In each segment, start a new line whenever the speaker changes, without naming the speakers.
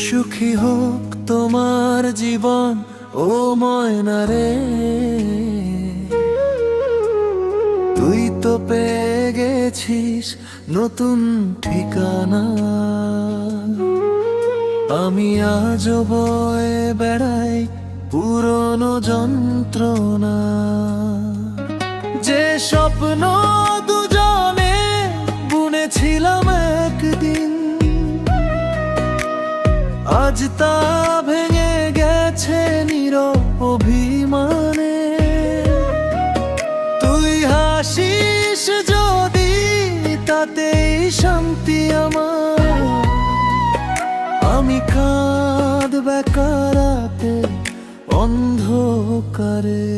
সুখী হোক তোমার জীবন ও ময়না রে, তুই তো পেয়ে গেছিস নতুন ঠিকানা। আমি আজও বয়ে বেড়াই পুরনো যন্ত্রণা, যে স্বপ্ন দুজনে বুনেছিলাম একদিন, আজ তা ভেঙে গেছে নীরব অভিমানে। তুই হাসিস যদি তাতেই শান্তি আমার, আমি কাঁদ বেকারাতে অন্ধকারে।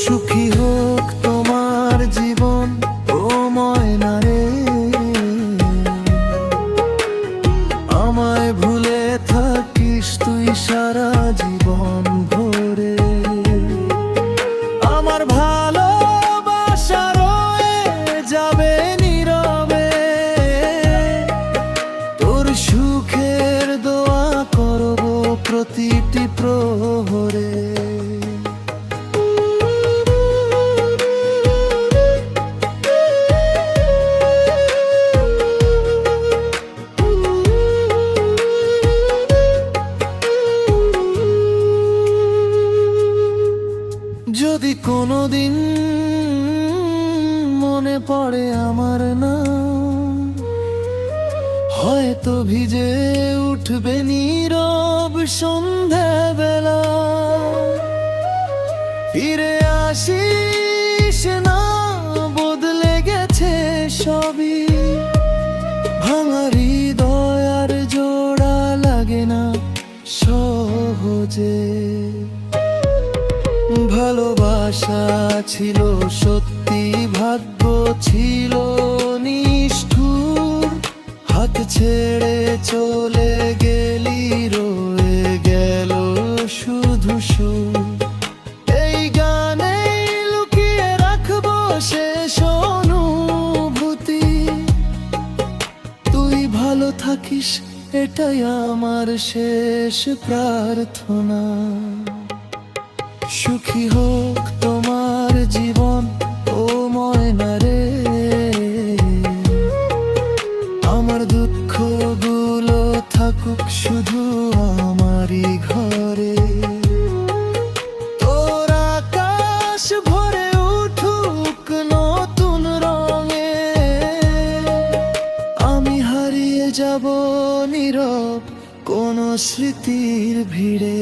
সুখী হোক তোমার জীবন ও ময়না রে, আমায় ভুলে থাকিস তুই সারা জীবন ভরে। আমার ভালোবাসা রয়ে যাবে নীরবে, তোর সুখের দোয়া করব প্রতিটি প্রহরে। যদি কোনোদিন মনে পড়ে আমার নাম, হয়তো ভিজে উঠবে নীরব সন্ধ্যাবেলা। ফিরে আসিস না, বদলে গেছে সবই, ভাঙা হৃদয় আর জোড়া লাগে না সহজে। ভালোবাসা ছিল সত্যি, ভাগ্য ছিল নিষ্ঠুর, হাত ছেড়ে চলে গেলি, রয়ে গেল শুধু সুর। এই গানে লুকিয়ে রাখবো শেষ অনুভূতি, তুই ভালো থাকিস এটাই আমার শেষ প্রার্থনা। সুখী হোক তোমার জীবন ও ময়না রে, আমার দুঃখগুলো থাকুক শুধু আমারই ঘরে। তোর আকাশ ভরে উঠুক নতুন রঙে, আমি হারিয়ে যাব নীরব কোন স্মৃতির ভিড়ে।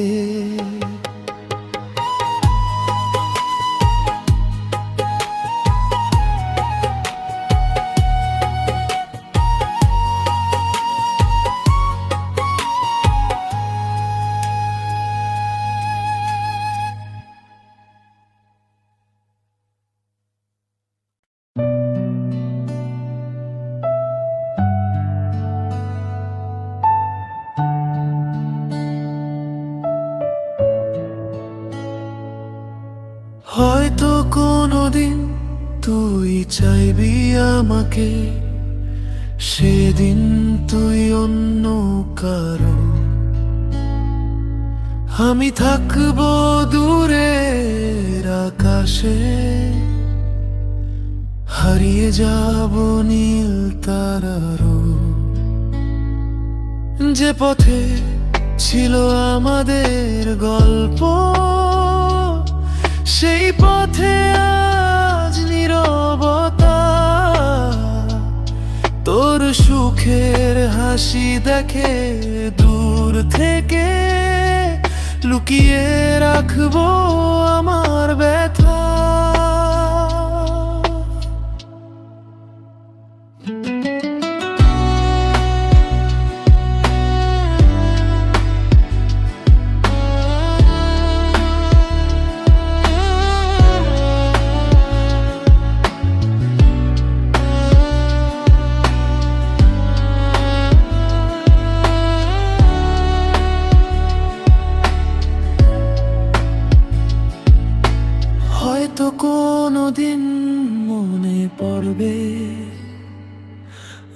হয়তো কোনোদিন তুই চাইবি আমাকে, সেদিন তুই অন্য কারো, আমি থাকবো দূরের আকাশে, হারিয়ে যাব নীল তারারও। যে পথে ছিল আমাদের গল্প, সেই পথে আজ নীরবতা। তোর সুখের হাসি দেখে দূর থেকে লুকিয়ে রাখবো আমার ব্যথা।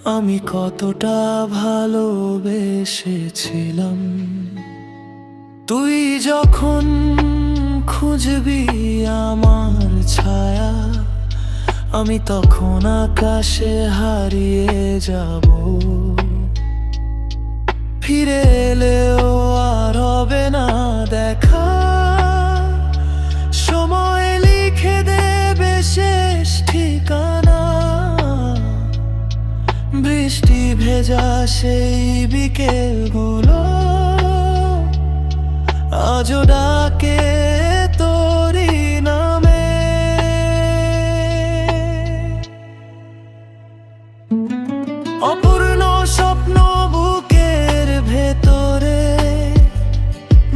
আমি কতটা ভালোবেসেছিলাম। তুই যখন খুঁজবি আমার ছায়া, আমি তখন আকাশে হারিয়ে যাব। ফিরে এলেও আর হবে না দেখা, সময় লিখে দেবে শেষ ঠিকানা। বৃষ্টি ভেজা সেই বিকেলগুলো আজও ডাকে তোরি নামে। অপূর্ণ স্বপ্ন বুকের ভেতরে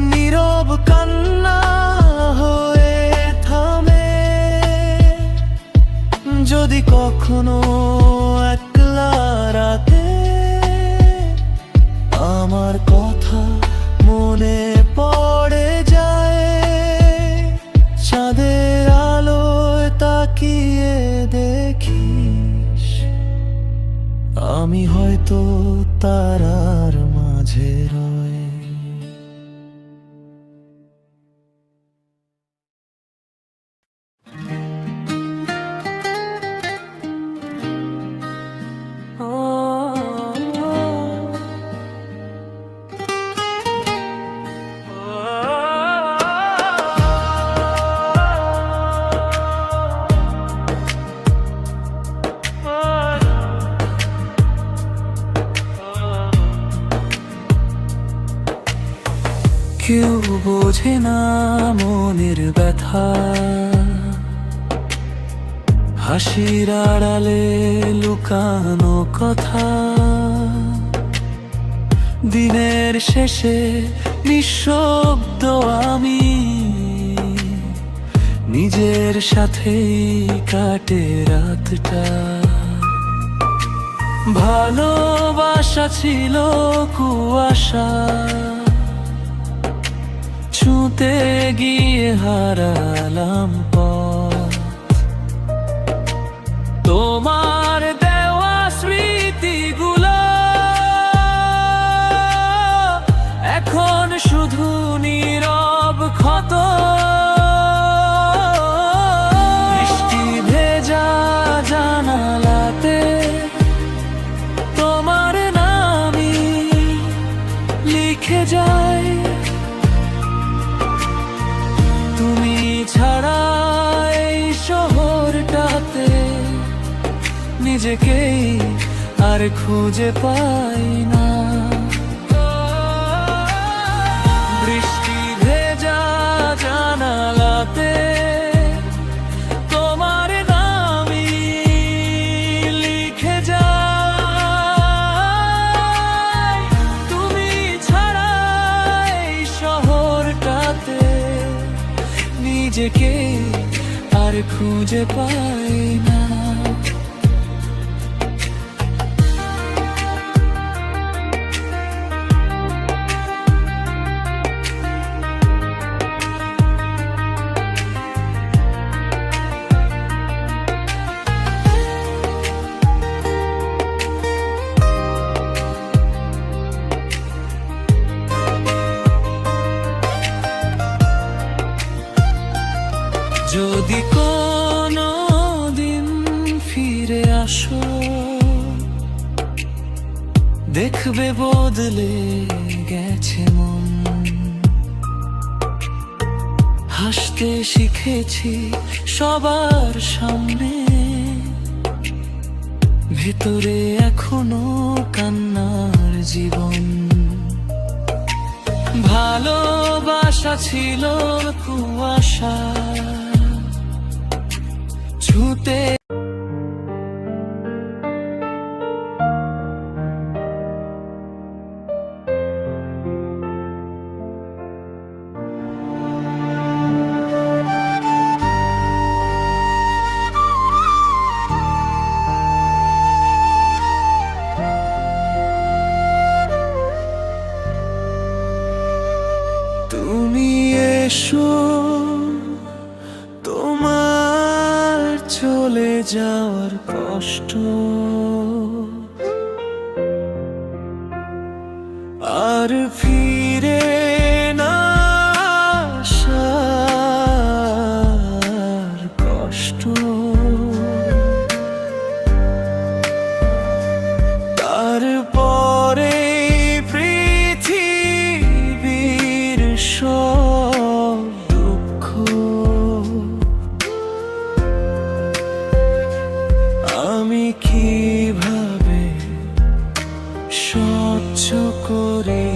নীরব কান্না হয়ে থামে। যদি কখনো একলা রাতে আমার কথা মনে পড়ে যায়, চাঁদের আলোয় তাকিয়ে দেখিস আমি হয়তো তারার মাঝে রই। কেউ বোঝে না মনের ব্যথা, হাসির আড়ালে লুকানো কথা। দিনের শেষে নিঃশব্দ আমি নিজের সাথেই কাটে রাতটা। ভালোবাসা ছিল কুয়াশা, ছুঁতে গিয়ে হারালাম পথ। তোমার দেওয়া স্মৃতিগুলো এখন শুধু নীরব ক্ষত। বৃষ্টি ভেজা জানালাতে তোমার নামই লিখে যায়। তুমি ছাড়া এই শহরটাতে নিজেকেই আর খুঁজে পাই না। বৃষ্টি ভেজা জানালাতে তোমার নামই লিখে যায়। তুমি ছাড়া এই শহরটাতে নিজেকে আর খুঁজে পাই না। যদি কোনো দিন ফিরে আসো, দেখবে বদলে গেছে মন। হাসতে শিখেছি সবার সামনে, ভেতরে এখনো কান্নার জীবন। ভালোবাসা ছিল কুয়াশা, ছুঁতে তুমি এসো, তোমার চলে যাওয়ার কষ্ট আর ফিরে না আসার কষ্ট, তারপরে পৃথিবীর সব দুঃখ আমি কিভাবে সহ্য করি।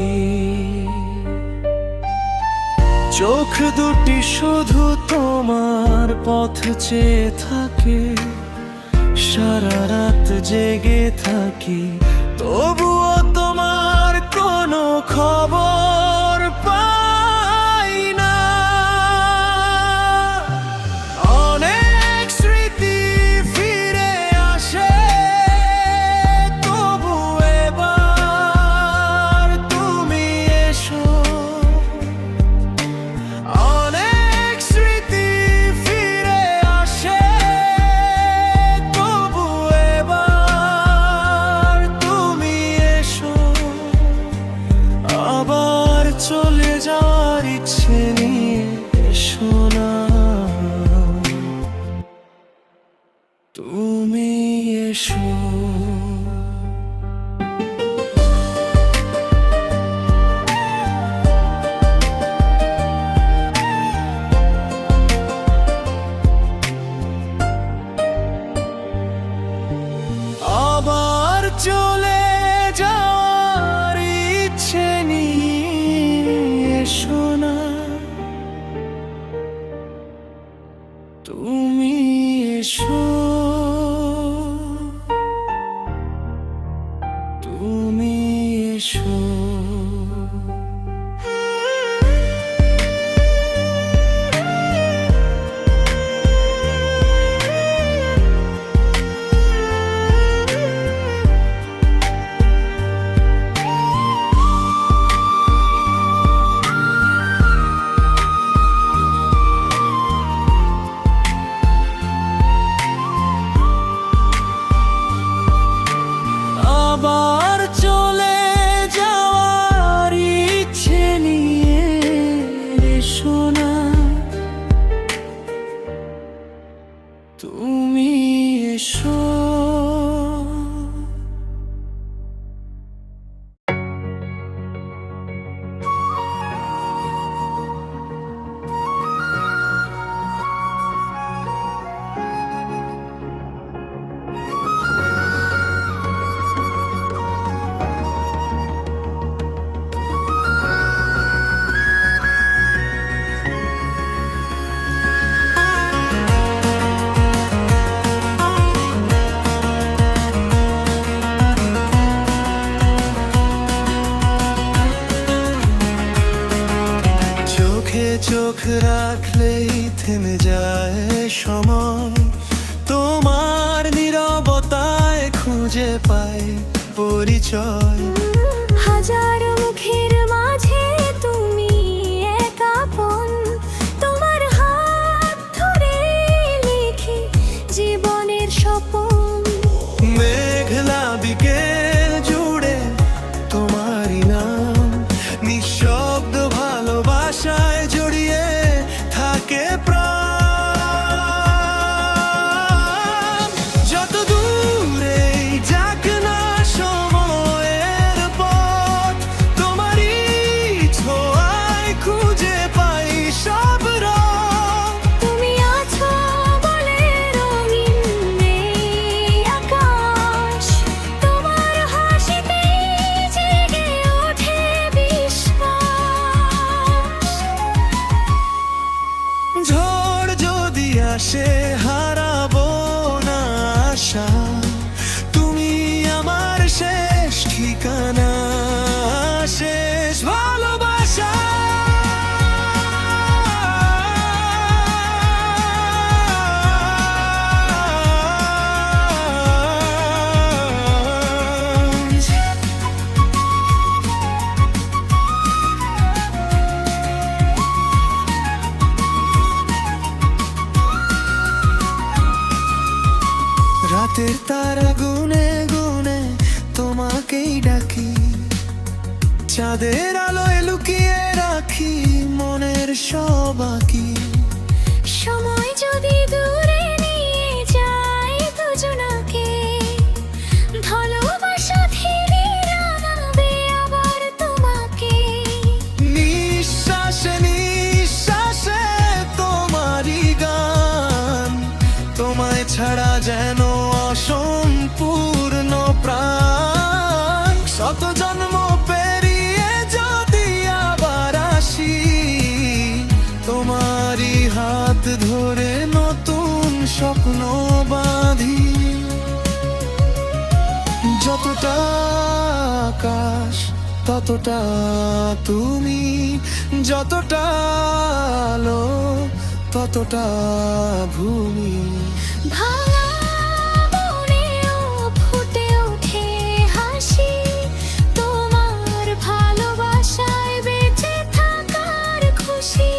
চোখ দুটি শুধু তোমার পথ চেয়ে থাকে, সারা রাত জেগে থাকি, তবুও তোমার কোনো খবর পাই না। অনেক স্মৃতি ফিরে আসে, তবু এবার তুমি এসো। অনেক স্মৃতি ফিরে আসে, তবু এবার তুমি এসো। আবার চলে যাওয়ার ইচ্ছে নিয়ে এসো না, তুমি এসো। আবার চলে যাওয়ার ইচ্ছে নিয়ে এসো না, তুমি এসো, তুমি এসো। আবার চলে যাওয়ার ইচ্ছে নিয়ে এসো না, তুমি এসো। চোখ রাখলেই থেমে যায় সময়, তোমার নীরবতায় খুঁজে পাই পরিচয়।
হাজার মুখের মাঝে তুমি এক আপন, তোমার হাত ধরে লিখি জীবনের স্বপন।
মেঘলা বিকেল জুড়ে তোমারই নাম, নিঃশব্দ ভালোবাসায় জড়িয়ে থাকে প্রাণ। যত দূরেই যাক না সময়ের পথ, তোমারই ছোঁয়ায় খুঁজে পাই সব রং।
তুমি আছো বলে রঙিন এই আকাশ, তোমার হাসিতেই জেগে ওঠে বিশ্বাস।
ঝড় যদি আসে হারাবো না আশা, তুমি আমার শেষ ঠিকানা, শেষ ভালোবাসা। রাতের তারা গুনে গুনে তোমাকেই ডাকি, চাঁদের আলোয় লুকিয়ে রাখি মনের সব আঁকি।
সময় যদি দূরে নিয়ে যায় দুজনাকে, ভালোবাসা ধীরে রাঙাবে আবার তোমাকে।
নিঃশ্বাসে নিঃশ্বাসে তোমারই গান, তোমায় ছাড়া যেন অসম্পূর্ণ প্রাণ। শত জন্ম পেরিয়ে যদি আবার আসি, তোমারই হাত ধরে নতুন স্বপ্ন বাঁধি। যতটা আকাশ ততটা তুমি, যতটা আলো ততটা ভূমি।
ভাঙা মনেও ফুটে ওঠে হাসি, তোমার ভালোবাসায় বেঁচে থাকার খুশি।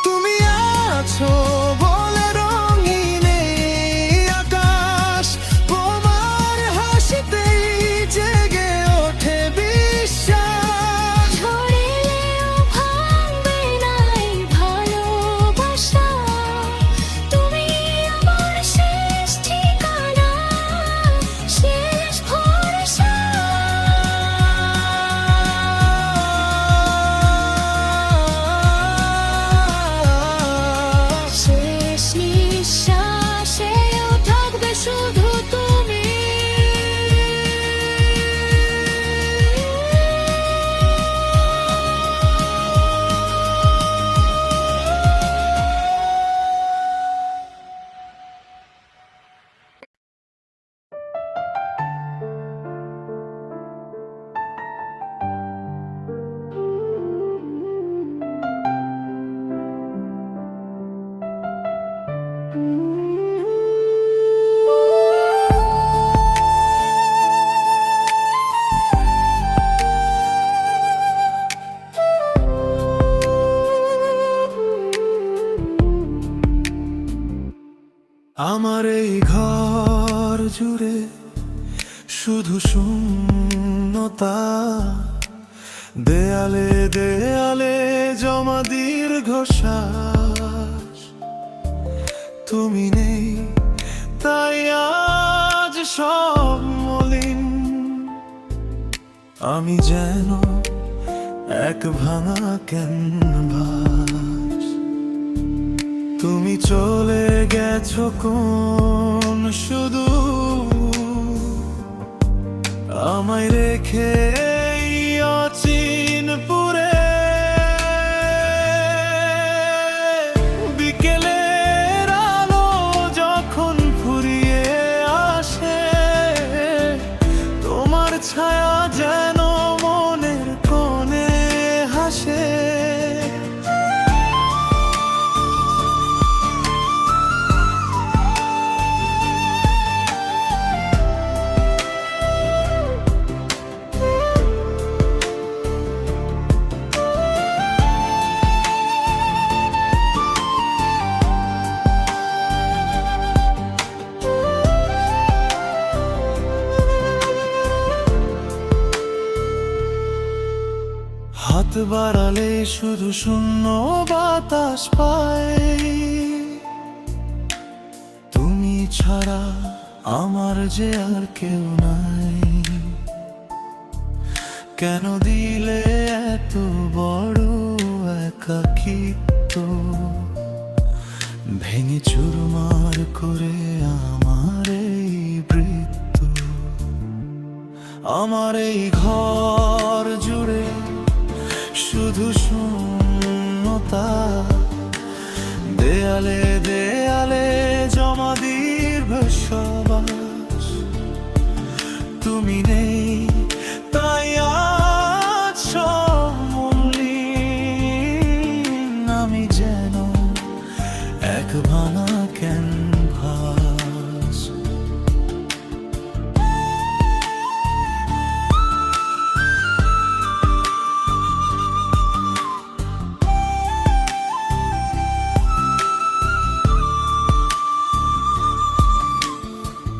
তুমি আছো বলে রঙিন এই আকাশ, তোমার হাসিতেই জেগে ওঠে বিশ্বাস।
ঝড় এলেও ভাঙবে না এই ভালোবাসা, তুমি আমার শেষ ঠিকানা, শেষ ভরসা। শেষ নিঃশ্বাসেও থাকবে শুধু তুমি।
আমার এই ঘর জুড়ে শুধু শূন্যতা, দেয়ালে দেয়ালে জমা দীর্ঘশ্বাস। তুমি নেই তাই আজ সব মলিন, আমি যেন এক ভাঙা ক্যানভাস। তুমি চলে গেছো কোন শুধু আমায় রেখে এই অচিনপুরে। বিকেলের আলো যখন ফুরিয়ে আসে, তোমার ছায়া যেন মনের কোণে হাসে। হাত বাড়ালে শুধু শূন্য বাতাস পায়, তুমি ছাড়া আমার যে আর কেউ নাই। কেন দিলে এত বড় একাকিত্ব, ভেঙে চুরমার করে আমার এই বৃত্ত। আমার এই ঘর জুড়ে শুধু শূন্যতা, দেয়ালে দেয়ালে জমা দীর্ঘশ্বাস। তুমি নেই তাই আজ সব মলিন, আমি যেন এক ভাঙা ক্যানভাস।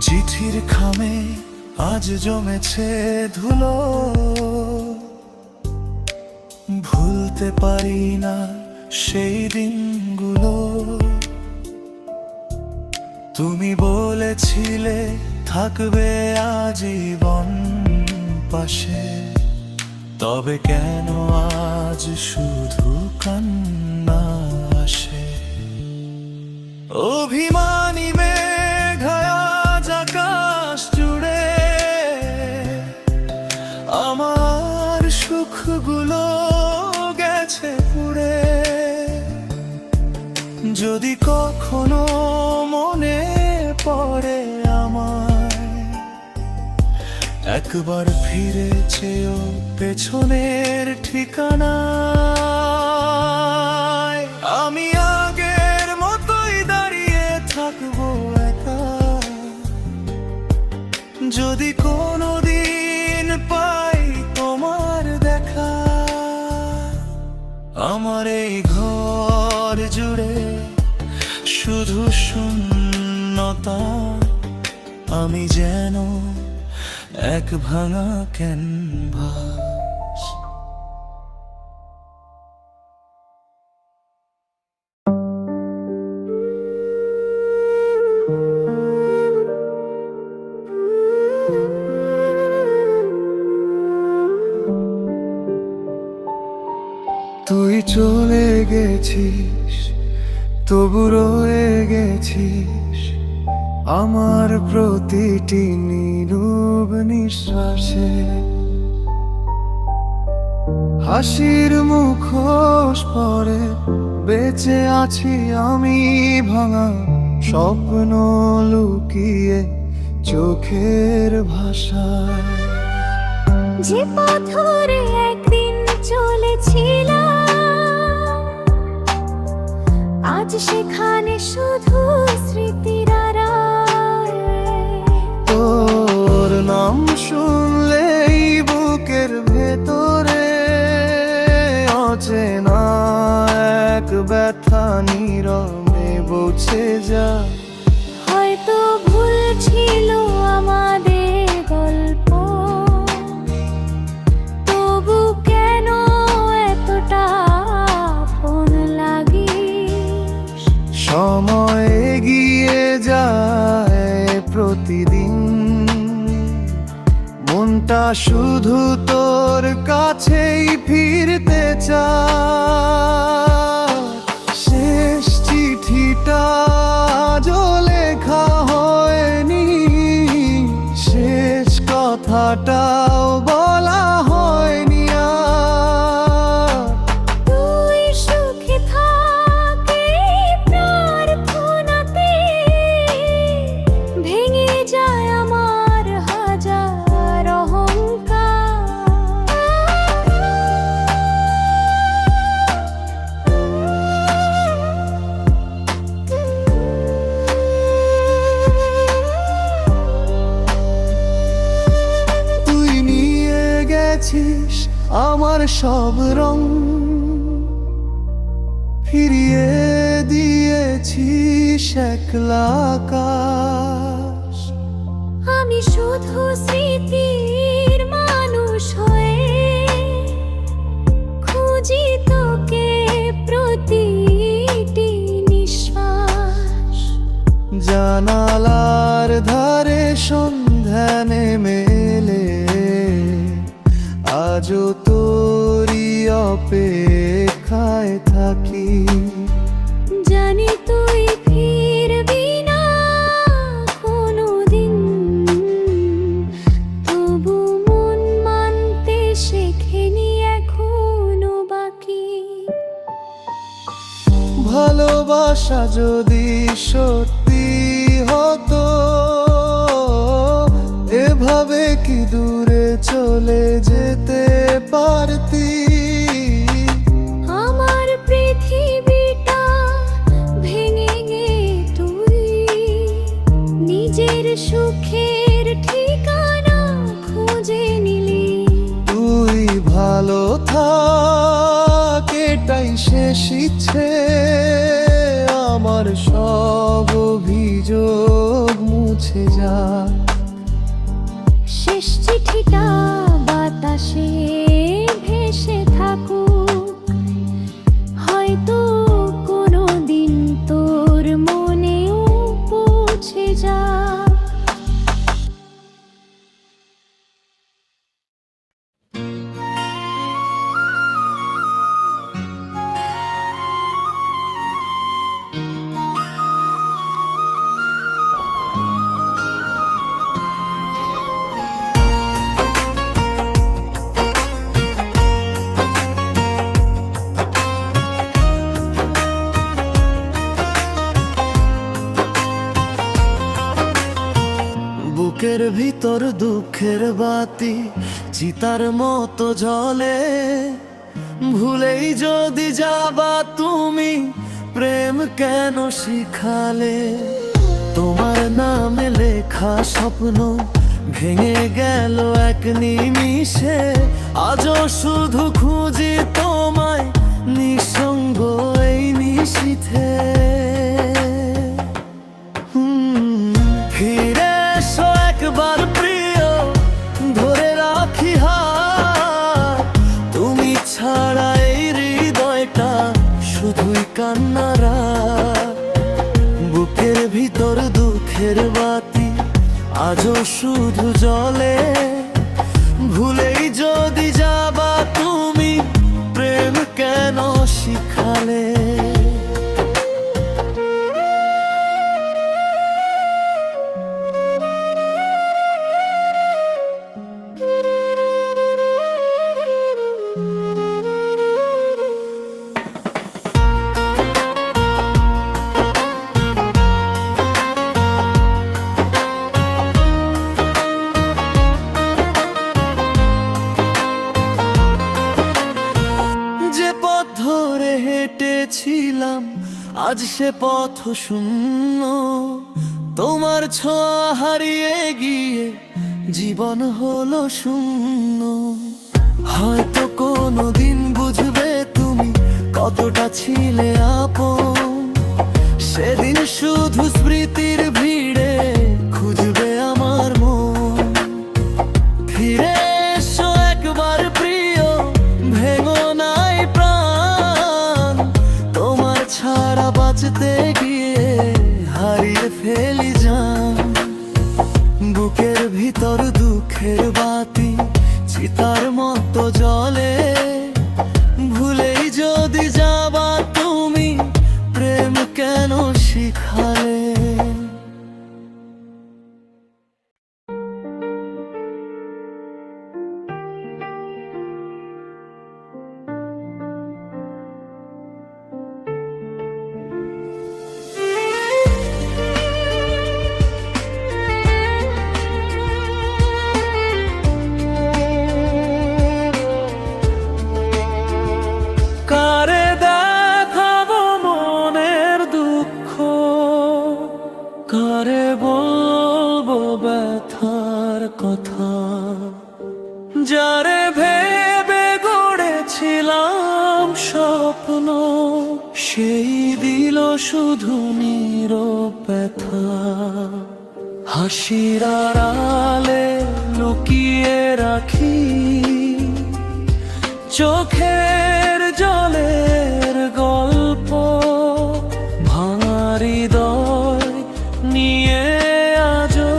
চিঠির খামে আজ জমেছে ধুলো, ভুলতে পারি না সেই দিনগুলো। তুমি বলেছিলে থাকবে আজীবন পাশে, তবে কেন আজ শুধু কান্না আসে? অভিমানী মেঘায় আজ আকাশ জুড়ে আমার সুখগুলো গেছে পুড়ে। যদি কখনো মনে পড়ে আমায়, একবার ফিরে চেয়েও পেছনের ঠিকানায়। আমি আগের মতোই দাঁড়িয়ে থাকবো একা, যদি কোনোদিন পাই তোমার দেখা। আমার এই ঘর জুড়ে শুধু শূন্যতা, আমি যেন এক ভাঙা ক্যানভাস। তুই চলে গেছিস, তবু রয়ে গেছিস আমার প্রতিটি নীরব নিঃশ্বাসে। হাসির মুখোশ পরে বেঁচে আছি আমি, ভাঙা স্বপ্ন লুকিয়ে চোখের ভাষায়।
যে পথ ধরে একদিন চলেছিলাম, আজ সেখানে শুধু স্মৃতির আড়াল।
তোর নাম শুনলেই বুকের ভেতরে অচেনা এক ব্যথা নীরবে বসে যায়।
হয়তো ভুল ছিল আমাদের গল্প, তবু কেন এতটা আপন লাগিস?
সময় এগিয়ে যায় প্রতিদিন, মনটা শুধু তোর কাছেই ফিরতে চায়। শেষ চিঠিটা আজও লেখা হয়নি, শেষ কথাটাও বলা হয়নি আর।
তুই সুখে থাক এই প্রার্থনাতে, ভেঙে যায় আমার হাজার অহংকার।
তুই নিয়ে গেছিস আমার সব রং, ফিরিয়ে দিয়েছিস একলা আকাশ।
আমি শুধু স্মৃতির মানুষ হয়ে খুঁজি তোকে প্রতিটি নিঃশ্বাস।
জানালার ধারে সন্ধ্যা নেমে এলে আজও তোরই অপেক্ষায় থাকি।
জানি তুই ফিরবি না কোনোদিন, তবু মন মানতে শেখেনি এখনো বাকি।
ভালোবাসা যদি সত্যি হতো, এভাবে কি দূরে চলে যেতে পারতি?
আমার পৃথিবীটা ভেঙে গে তুই নিজের সুখের ঠিকানা খুঁজে নিলি।
তুই ভালো থাক এটাই শেষ ইচ্ছে, আমার সব অভিযোগ মুছে যায়।
শেষ চিঠিটা বাতাসে ভেসে থাকুক, হয়তো কোনো দিন তোর মনেও পৌঁছে যা।
বুকের ভিতর দুঃখের বাতি চিতার মতো জ্বলে, ভুলেই যদি যাবা তুমি প্রেম কেন শিখালে। তোমার নামে লেখা স্বপ্ন ভেঙে গেল এক নিমিষে, আজও শুধু খুঁজি তোমায় নিঃসঙ্গ এই নিশীথে। ফিরে এসো একবার প্রিয়, ধরে রাখি হাত, তুমি ছাড়া এই হৃদয়টা শুধুই কান্নারা। বুকের ভিতর দুঃখের বাতি আজও শুধু জ্বলে, ভুলেই যদি যাবা তুমি প্রেম কেন শিখালে। ধরে হেঁটেছিলাম আজ সে পথ শূন্য, তোমার ছোঁয়া হারিয়ে গিয়ে জীবন হলো শূন্য। হয়তো কোনোদিন বুঝবে তুমি কতটা ছিলে আপন, সেদিন শুধু স্মৃতির ভিড়ে খুঁজবে আমার মন। ফিরে এসো একবার প্রিয়, ভেঙো নাই প্রাণ, তোমার ছাড়া বাঁচতে গিয়ে হারিয়ে ফেলি জান। বুকের ভিতর দুঃখের বাতি চিতার মতো জ্বলে, ভুলেই যদি যাবা তুমি প্রেম কেন শিখালে। কারে দেখাবো মনের দুঃখ, কারে বলবো ব্যথার কথা, যারে ভেবে গড়েছিলাম স্বপ্ন সেই দিল শুধু নীরব ব্যথা। হাসির আড়ালে লুকিয়ে রাখি চোখের জলের গল্প, ভাঙা হৃদয় নিয়ে আজও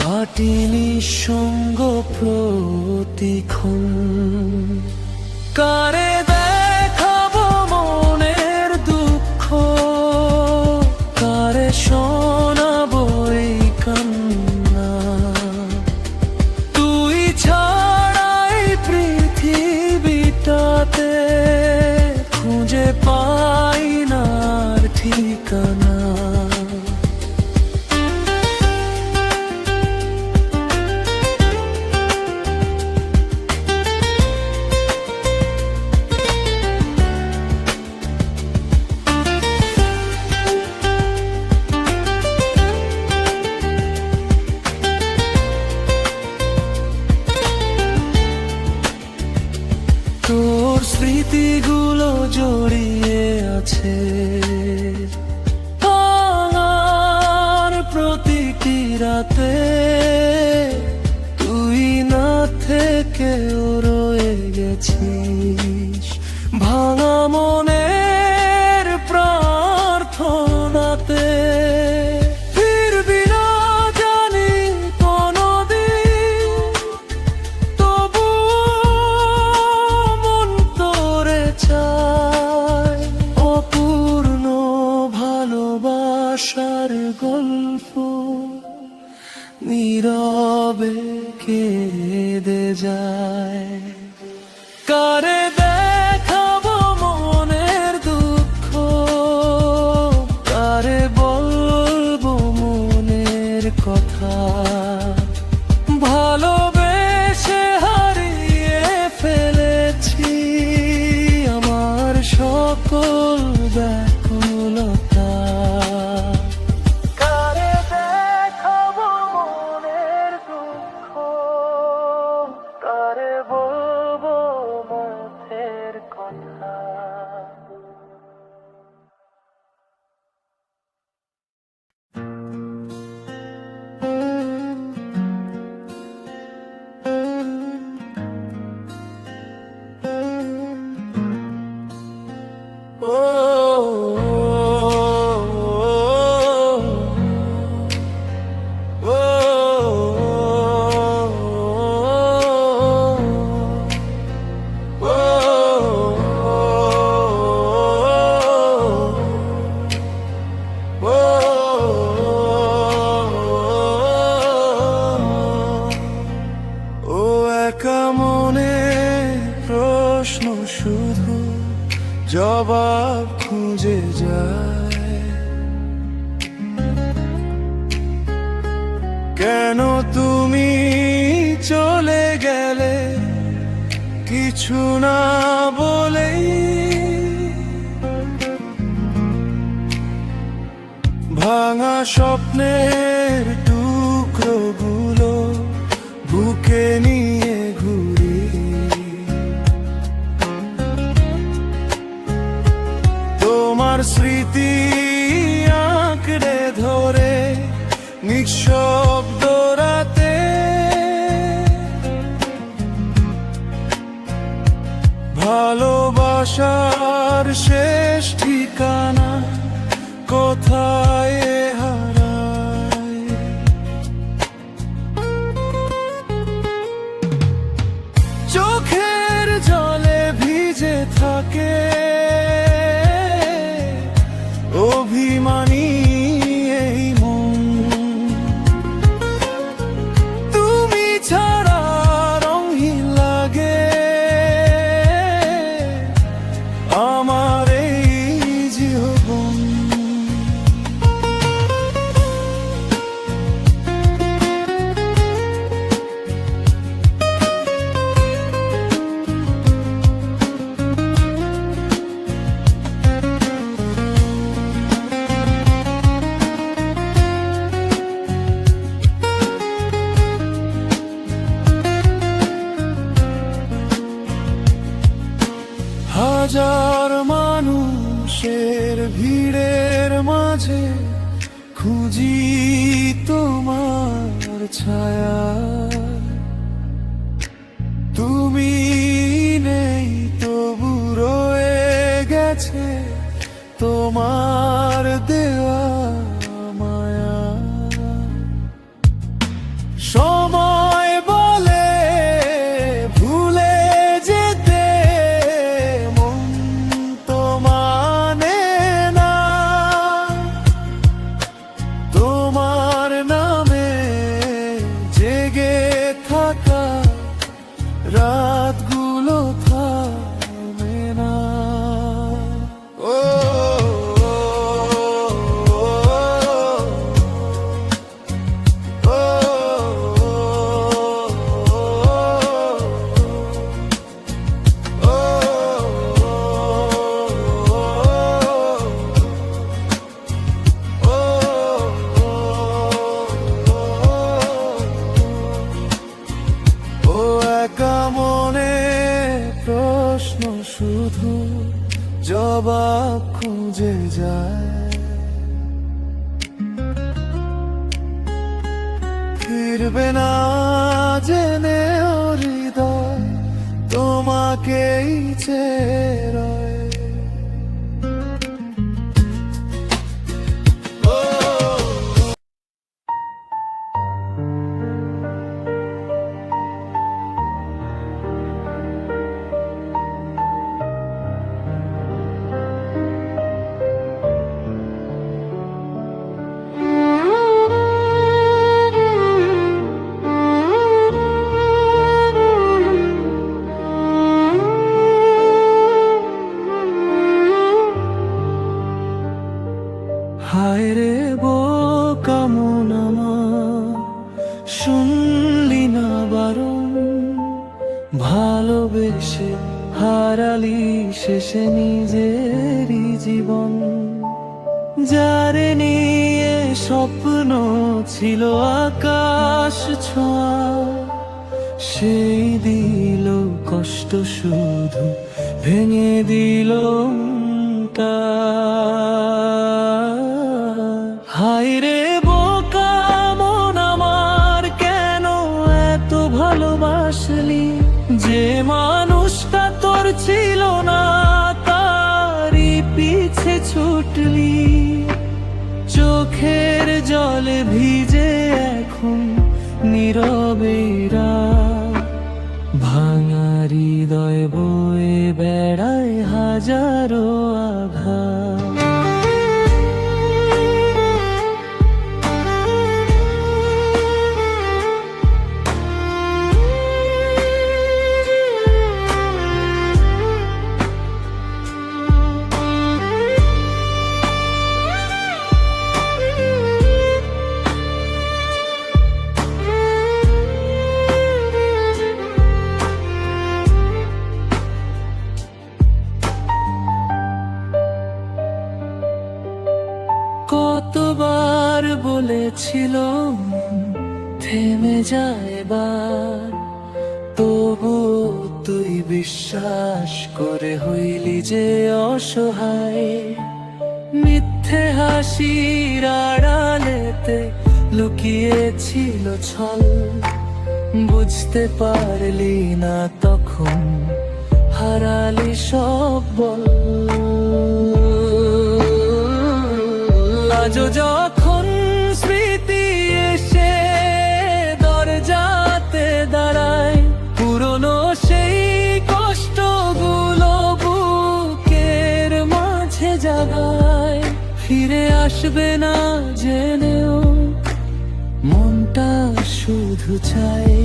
কাটি নিঃসঙ্গ প্রতিক্ষণ। কারে দেখাবো মনের দুঃখ, কারে শোনাবো এই কান্না, তুই ছাড়াই পৃথিবীটাতে খুঁজে পাই না আর ঠিকানা। তোর স্মৃতিগুলো জড়িয়ে আছে আর প্রতিটি রাতে, কেউ রয়ে গেছিস ভাঙা মনের প্রার্থনাতে। ফিরবি না জানি কোনদিন, তবুও মন তোরে চায়। অপূর্ণ ভালোবাসার গল্প নীরবে কেঁদে যায়। কারে দেখাবো মনের দুঃখ, কারে বলবো মনের কথা। ভালোবেসে হারিয়ে ফেলেছি আমার সকল ব্যাকুলতা। কারে দেখাবো মনের দুঃখ, কারে বলবো মুখের কথা। ও একা মনে প্রশ্ন শুধু জবাব খুঁজে যায়। কেন তুমি চলে গেলে কিছু না বলেই? ভাঙা স্বপ্নের টুকরোগুলো বুকে নিয়ে ঘুরি। তোমার স্মৃতি আঁকড়ে ধরে নিঃশব্দ রাতে। ভালোবাসার শেষ ঠিকানা কোথায় হারায়? চোখের জলে ভিজে থাকে অভিমানী এই মন। তুমি ছাড়া রঙহীন লাগে আমার এই জীবন। হাজার মানুষের ভিড়ের মাঝে খুঁজি তোমার ছায়া। তুমি নেই তবু রয়ে গেছে তোমার দেওয়া মায়া। সময় বলে ভুলে যেতে মন তো মানে না। তোমার নামে জেগে থাকা রাতগুলো থামে না। ও একা মনে প্রশ্ন শুধু জবাব খুঁজে যায়। ফিরবে না জেনে হৃদয় বেঁচে রয়। হায় রে বোকা মন আমার, শুনলি না বারণ, ভালোবেসে হারালি শেষে নিজেরই জীবন। যারে নিয়ে স্বপ্ন ছিল আকাশ ছোঁয়া, সেই দিল কষ্ট শুধু ভেঙে দিল মনটা। হায় রে বোকা মন আমার, কেন এত ভালোবাসলি? যে মানুষটা তোর ছিল না তারই পিছে ছুটলি। চোখের জলে ভিজে এখন নীরবে রাত, ভাঙা হৃদয় বয়ে বেড়ায় হাজারো আঘাত। কতবার বলেছিল থেমে যায় এবার, তবু তুই বিশ্বাস করে হইলি যে অসহায়। মিথ্যে হাসির আড়ালেতে লুকিয়েছিল ছল, বুঝতে পারলি না তখন হারালি সব বল। আজও যখন স্মৃতি এসে দরজাতে দাঁড়ায়, পুরনো সেই কষ্টগুলো বুকের মাঝে জাগায়। ফিরে আসবে না জেনেও মনটা শুধু চায়,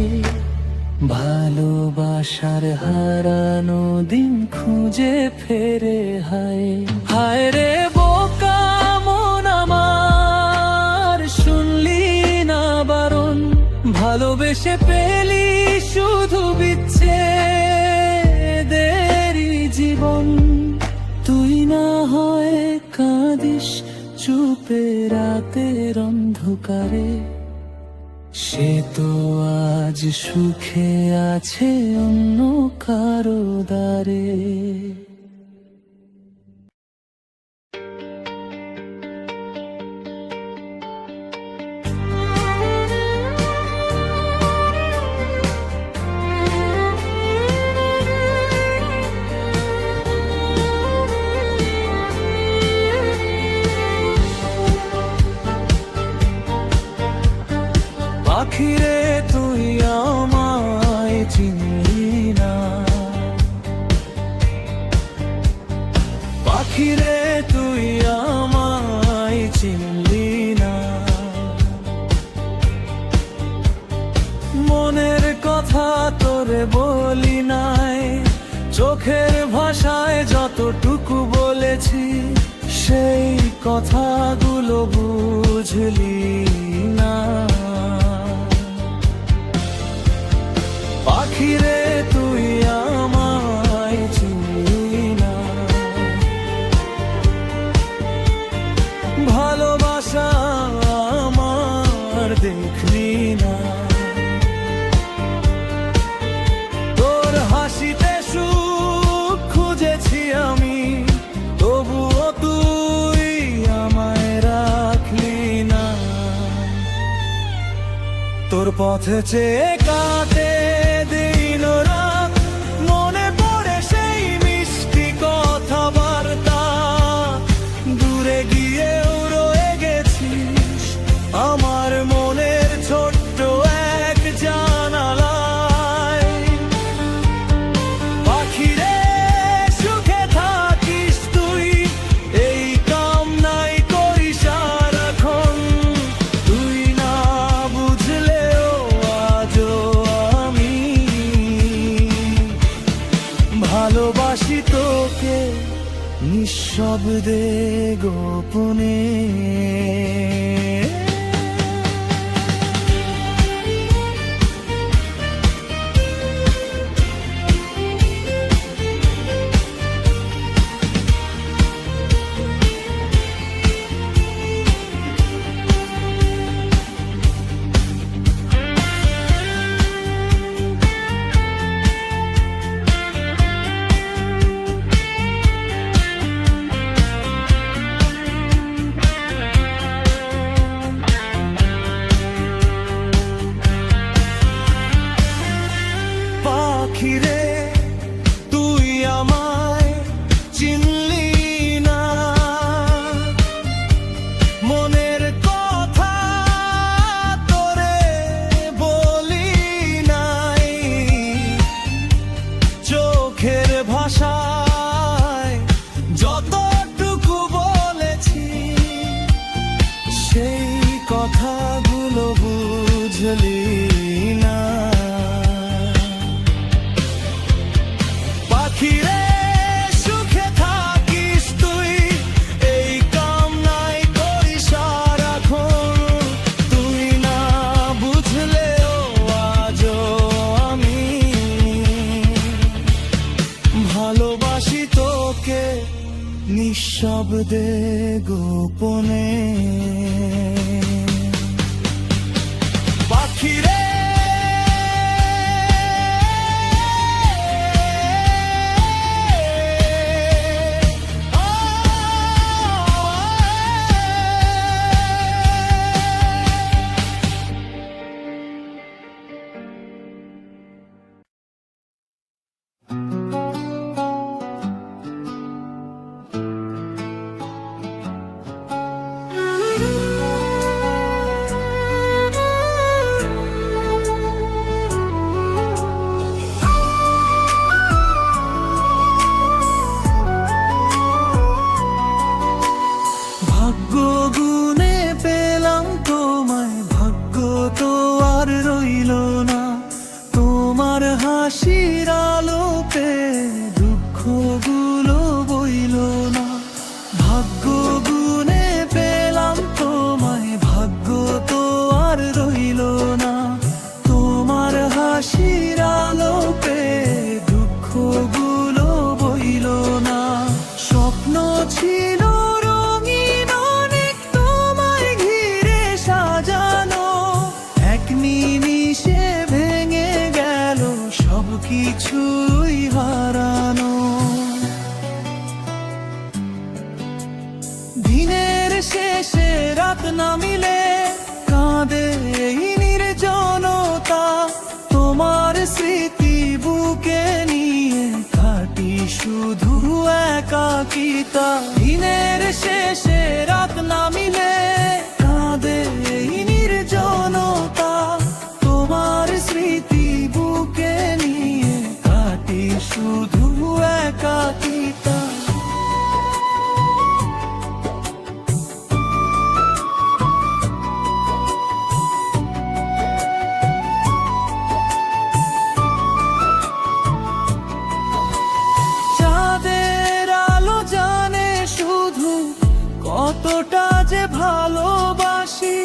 ভালোবাসার হারানো দিন খুঁজে ফেরে। হায় হায় রে বোকা মন আমার, শুনলি না বারণ, ভালোবেসে পেলি শুধু বিচ্ছেদেরই জীবন। তুই না হয় কাঁদিস চুপে রাতের অন্ধকারে, সে তো আজ সুখে আছে অন্য কারো দ্বারে। পাখিরে তুই আমায় চিনলি না, পাখিরে তুই আমায় চিনলি না। মনের কথা তোরে বলি নাই, চোখের ভাষায় যতটুকু বলেছি সেই কথাগুলো বুঝলি না। পাখিরে তুই আমায় চিনলি না, ভালোবাসা আমার দেখলি না। তোর হাসিতে সুখ খুঁজেছি আমি, তবুও তুই আমায় রাখলি না। তোর পথে চেয়ে কাটে দিন রাত, মনে পড়ে সেই নিঃশব্দে গোপনে। পাখিরে তুই আমায় চিনলি না, মনের কথা তোরে বলি নাই, চোখের ভাষায় যতটুকু বলেছি সেই কথাগুলো বুঝলি না। পাখিরে সুখে থাকিস তুই, এই কামনাই করি সারাক্ষণ। তুই না বুঝলেও আজও আমি ভালোবাসি তোকে নিঃশব্দে গোপনে। পাখিরে ভাগ্য গুনে পেলাম তোমায়, ভাগ্য তো আর রইল না। তোমার হাসির আলো পেয়ে দুঃখগুলো বইল না। ভাগ্য গুনে পেলাম তোমায়, ভাগ্য তো আর রইল না। তোমার হাসির আলো পেয়ে দুঃখগুলো বইল না। স্বপ্ন ছিল রঙিন অনেক তোমায় ঘিরে সাজানো, এক নিমিষে ভেঙে গেল সবকিছুই হারানো। দিনের শেষে রাত নামিলে কাঁদে এই নির্জনতা, তোমার স্মৃতি বুকে নিয়ে কাটি শুধু একাকিতা। দিনের শেষে রাত নামিলে কাঁদে এই নির্জনতা, তোমার স্মৃতি বুকে নিয়ে কাটি শুধু একাকিতা। চাঁদের আলো জানে শুধু কতটা যে ভালোবাসি,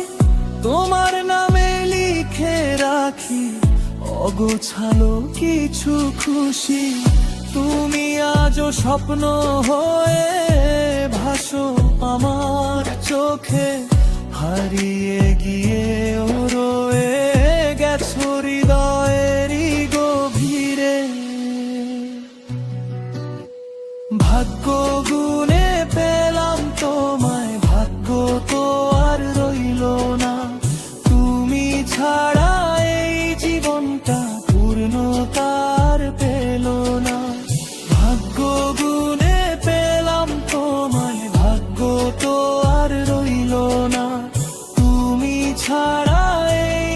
তোমার নামে লিখে রাখি অগোছালো কিছু খুশি। তুমি আজও স্বপ্ন হয়ে ভাসো আমার চোখে, হারিয়ে গিয়ে রয়ে গেছো হৃদয়েরই গভীরে। ভাগ্য গুনে পেলাম তোমায়, ভাগ্য তো আর রইল না। তুমি ছাড়া এই জীবনটা পূর্ণতার পেল না। ভাগ্য গুনে পেলাম তোমায়, ভাগ্য তো আর রইল না। তুমি ছাড়া এই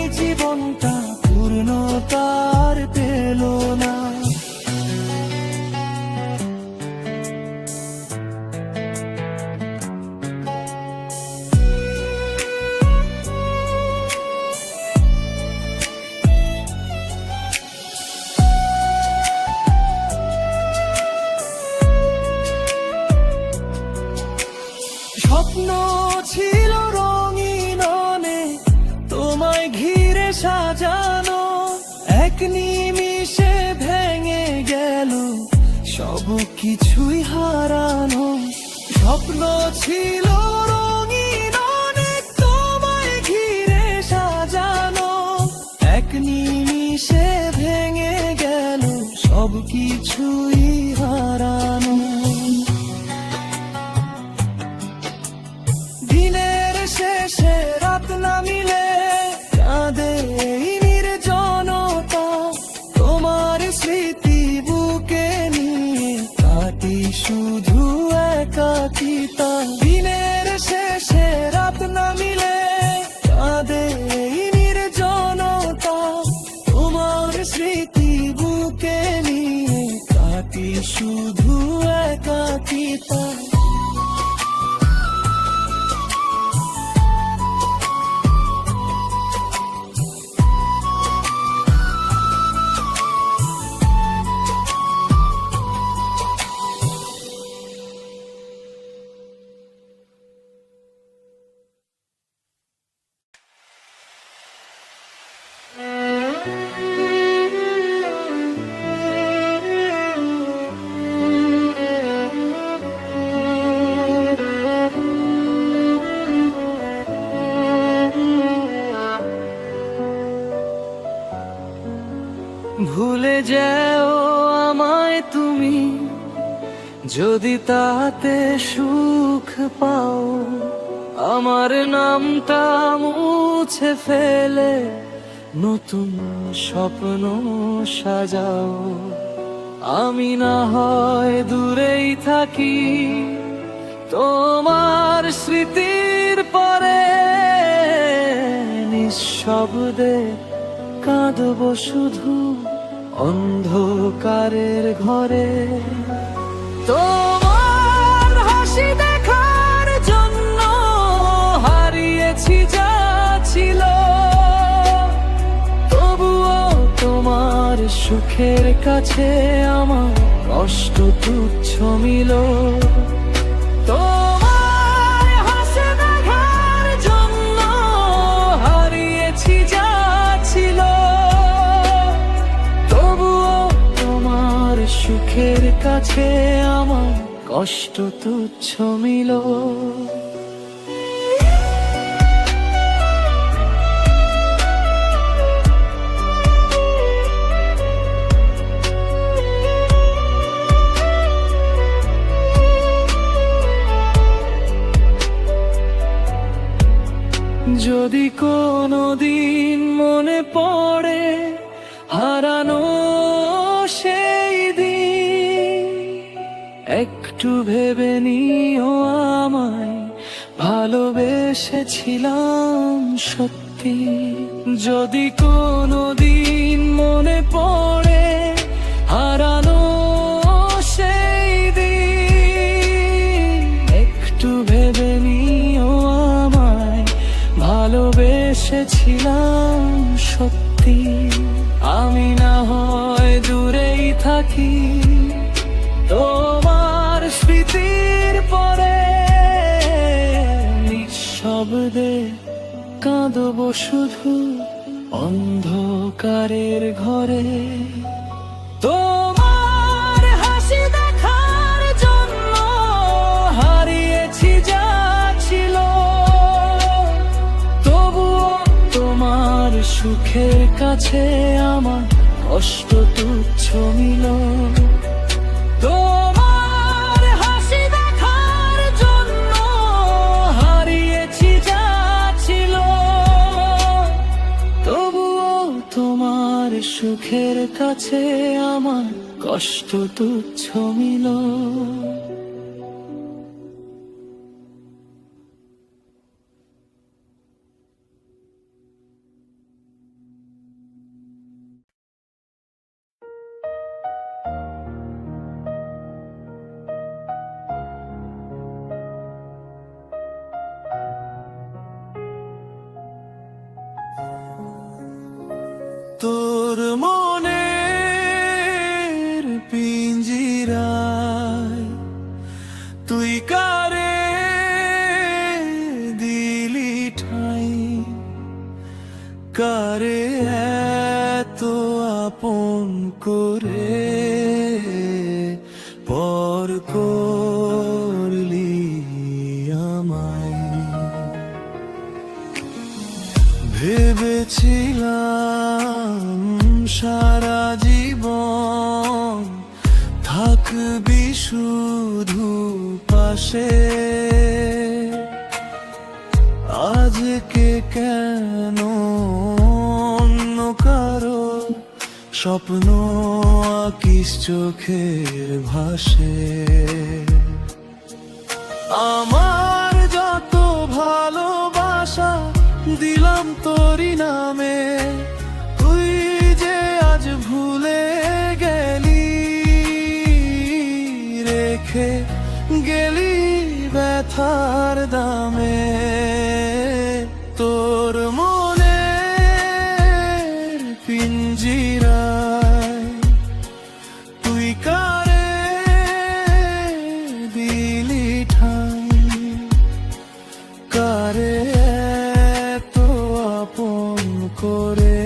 সব কিছুই হারানো। স্বপ্ন ছিল রঙিন অনেক, তোমায় ঘিরে সাজানো, এক নিমিষে ভেঙে গেল সব কিছুই হারানো। দিনের শেষে রাত নামিলে কাঁদে এই নির্জনতা, তোমার স্মৃতি বুকে নিয়ে কাটি শুধু একাকিতা। দিনের শেষে রাত নামিলে কাঁদে এই নির্জনতা, তোমার স্মৃতি বুকে নিয়ে কাটি শুধু একাকিতা। ভুলে যাও আমায় তুমি, যদি তাতে সুখ পাও। আমার নামটা মুছে ফেলে নতুন স্বপ্ন সাজাও। আমি না হয় দূরেই থাকি, তোমার স্মৃতির পরে নিঃশব্দে কাঁদবো শুধু অন্ধকারের ঘরে। তোমার হাসি দেখার জন্য হারিয়েছি যা ছিল, তবুও তোমার সুখের কাছে আমার কষ্ট তুচ্ছ মিল। তোমার হাসি দেখার জন্য হারিয়েছি যা ছিল, তবুও তোমার সুখের কাছে আমার কষ্ট তুচ্ছ মিল। যদি কোনো দিন মনে পড়ে হারানো সেই দিন, একটু ভেবে নিও আমায় ভালোবেসেছিলাম সত্যি। যদি কোনো দিন মনে পড়ে হারানো সেই দিন, একটু ভেবে নিও আমায় ভালোবেসেছিলাম সত্যি। আমি না হয় দূরেই থাকি, তোমার স্মৃতির পরে নিঃশব্দে কাঁদবো শুধু অন্ধকারের ঘরে। তোমার হাসি দেখার জন্য হারিয়েছি যা ছিল, তবুও তোমার সুখের কাছে আমার কষ্ট তুচ্ছ মিল। তোমার হাসি দেখার জন্য হারিয়েছি যা ছিল, তবুও তোমার সুখের কাছে আমার কষ্ট তুচ্ছ মিল। তোর মনের পিঞ্জিরায় তুই কারে দিলি ঠাই, কারে এত আপন করে ভেবেছিলাম সারা জীবন থাকবি শুধু পাশে, আজকে কেন অন্য কারো স্বপ্ন আকিস চোখের ভাসে। আমার যত ভালোবাসা দিলাম তোরি নামে, তুই যে আজ ভুলে গেলি, রেখে গেলি ব্যথার দামে। তোর মনের পিঞ্জিরায় তুই কারে দিলি ঠাই, কারে তো আপন করে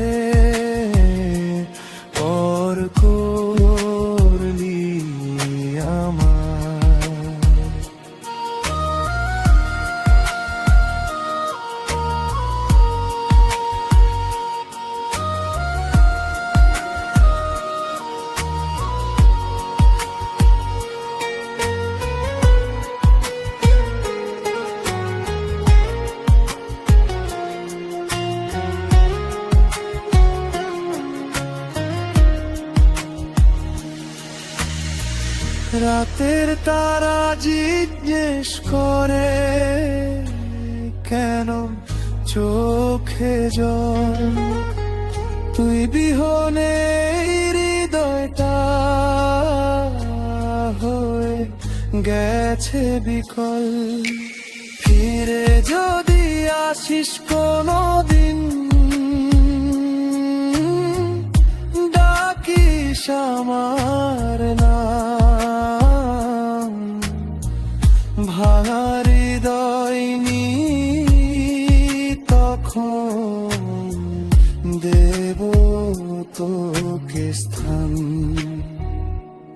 পর করলি আমার। রাতের তারা জিজ্ঞেস করে কেন চোখে জল, তুই বিহনে হৃদয়টা হয়ে গেছে বিকল। ফিরে যদি আসিস কোনদিন, ডাকিস আমার নাম, ভাঙা হৃদয় তখন দেব তোকে স্থান।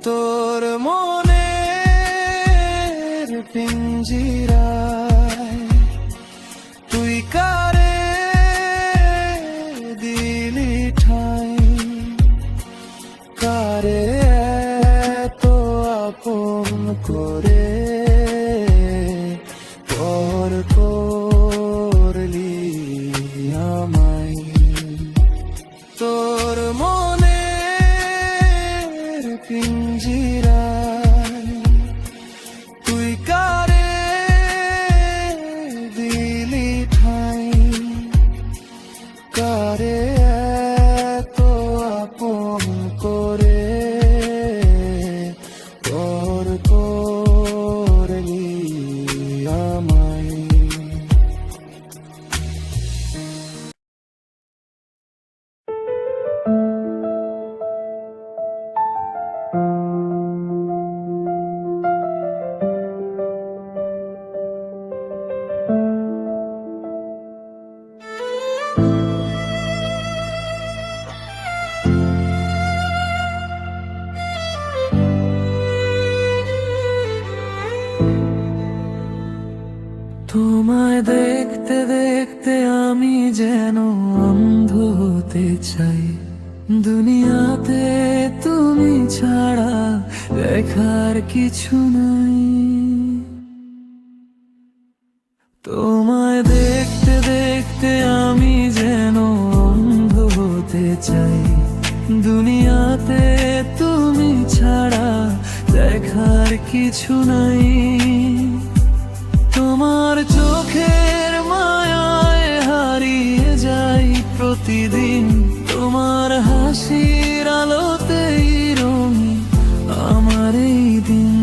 তোর মনের পিঞ্জিরায় তুই কারে দিলি ঠাই, কারে তো আপন করে পর করলি আমায়। তোর মনের পিঞ্জিরায় তুই কারে দিলি ঠাই, কারে তো আপন করে পর করলি আমায়। তোমায় দেখতে দেখতে আমি যেন অন্ধ হতে চাই, দুনিয়াতে তুমি ছাড়া দেখার কিছু নাই। তোমায় দেখতে দেখতে আমি যেন অন্ধ হতে চাই, দুনিয়াতে তুমি ছাড়া দেখার কিছু নাই। তোমার চোখের মায়ায় হারিয়ে যাই প্রতিদিন, তোমার হাসির আলোতেই রঙিন আমার এই দিন।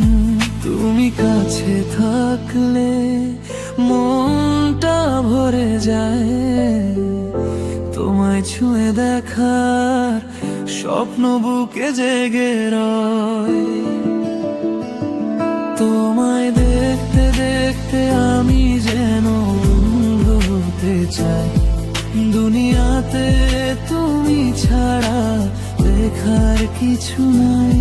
তুমি কাছে থাকলে মনটা ভরে যায়, তোমায় ছুঁয়ে দেখার স্বপ্ন বুকে জেগে রয়। তোমায় দেখতে দেখতে আমি যেন অন্ধ হতে চাই, দুনিয়াতে তুমি ছাড়া দেখার কিছু নাই।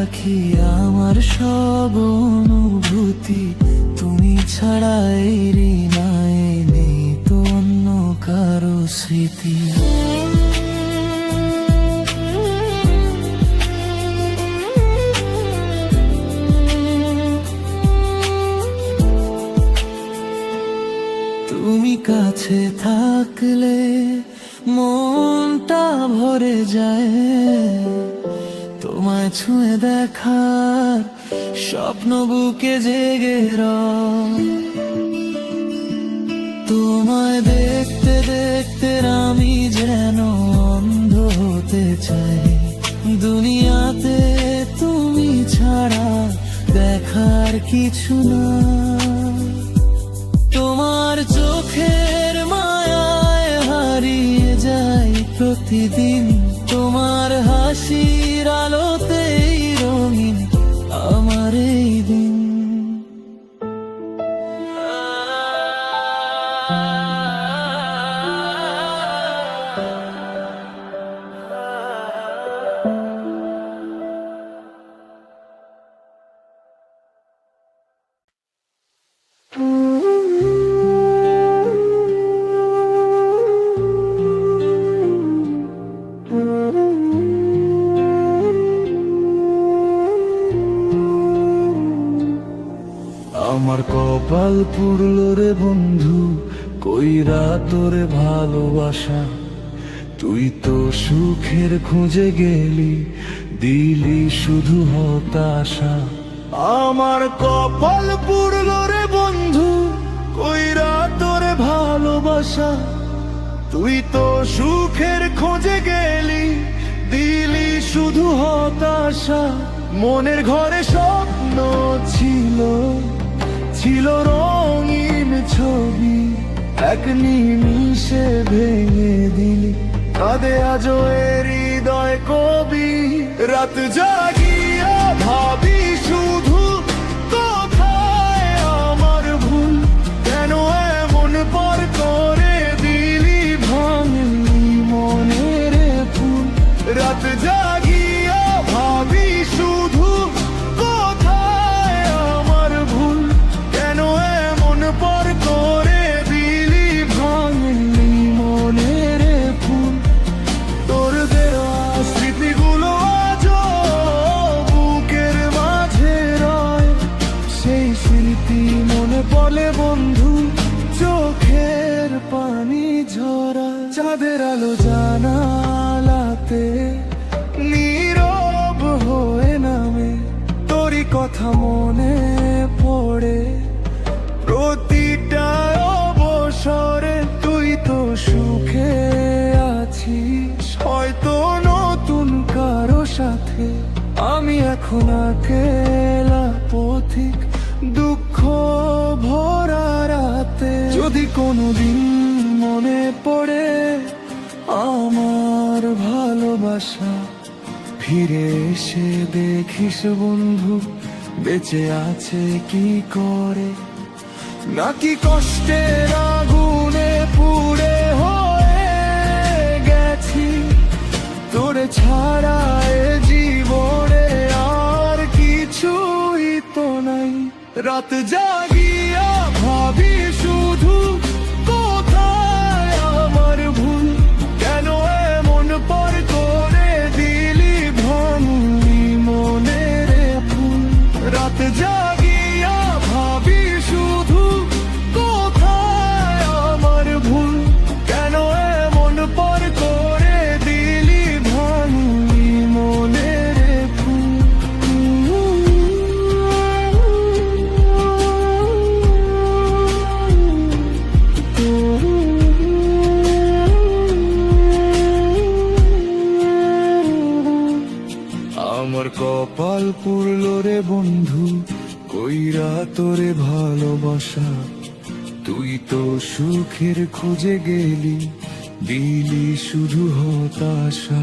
রাখি আমার সব অনুভূতি, তুমি ছাড়া এই ঋণায় নেই তো অন্য কারো স্মৃতি। তুমি কাছে থাকলে মনটা ভরে যায়, তোমায় ছুঁয়ে দেখার স্বপ্ন বুকে জেগে রয়। তোমায় দেখতে দেখতে আমি যেন অন্ধ হতে চাই, দুনিয়াতে তুমি ছাড়া দেখার কিছু না। তোমার চোখের মায়ায় হারিয়ে যাই প্রতিদিন, তোমার হাসির আলোতেই রঙিন আমার এই দিন। আমার কপাল পুরলো রে বন্ধু, কইরা তোরে ভালোবাসা, তুই তো সুখের খুঁজে গেলি, দিলি শুধু হতাশা। আমার কপাল পুরলো রে বন্ধু, কইরা তোরে ভালোবাসা, তুই তো সুখের খোঁজে গেলি, দিলি শুধু হতাশা। মনের ঘরে স্বপ্ন ছিল, ছিল রঙিন ছবি, এক নিমিষে ভেঙে দিলি, কাঁদে আজও এর হৃদয় কবি। রাত জাগিয়া ভাবি শুধু কোথায় আমার ভুল, কেন এমন পর করে দিলি ভাঙলি মনের ফুল। রাত জাগিয়া ভাবি শুধু কোথায় আমার ভুল, কেন এমন পর করে দিলি ভাঙলি মনের ফুল। তোর দেওয়া স্মৃতিগুলো আজও বুকের মাঝে রয়, সেই স্মৃতি মনে পড়লে বন্ধু চোখের পানি ঝরা। চাঁদের আলো জানালাতে নীরব হয়ে নামে, তোরই কথা মনে পড়ে প্রতিটা অবসরে। তুই তো সুখে আছিস হয়তো নতুন কারো সাথে, আমি এখন একলা পথিক দুঃখ ভরা রাতে। যদি কোনোদিন মনে পড়ে আমার ভালোবাসা, ফিরে এসে দেখিস বন্ধু বেঁচে আছে কি করে, নাকি কষ্টের আগুনে পুড়ে হয়ে গেছি। তোরে ছাড়া এ জীবনে আর কিছুই তো নাই। রাত জাগিয়া ভাবি শুধু কোথায় আমার ভুল, কেন এমন পর করে দিলি ভাঙলি মনের ফুল। রাত জাগিয়া ভাবি শুধু কোথায় আমার ভুল, কেন এমন পর করে দিলি ভাঙলি মনের ফুল। আমার কপাল পুরলো রে বন্ধু, কইরা তোরে ভালোবাসা, তুই তো সুখের খুঁজে গেলি, দিলি শুধু হতাশা।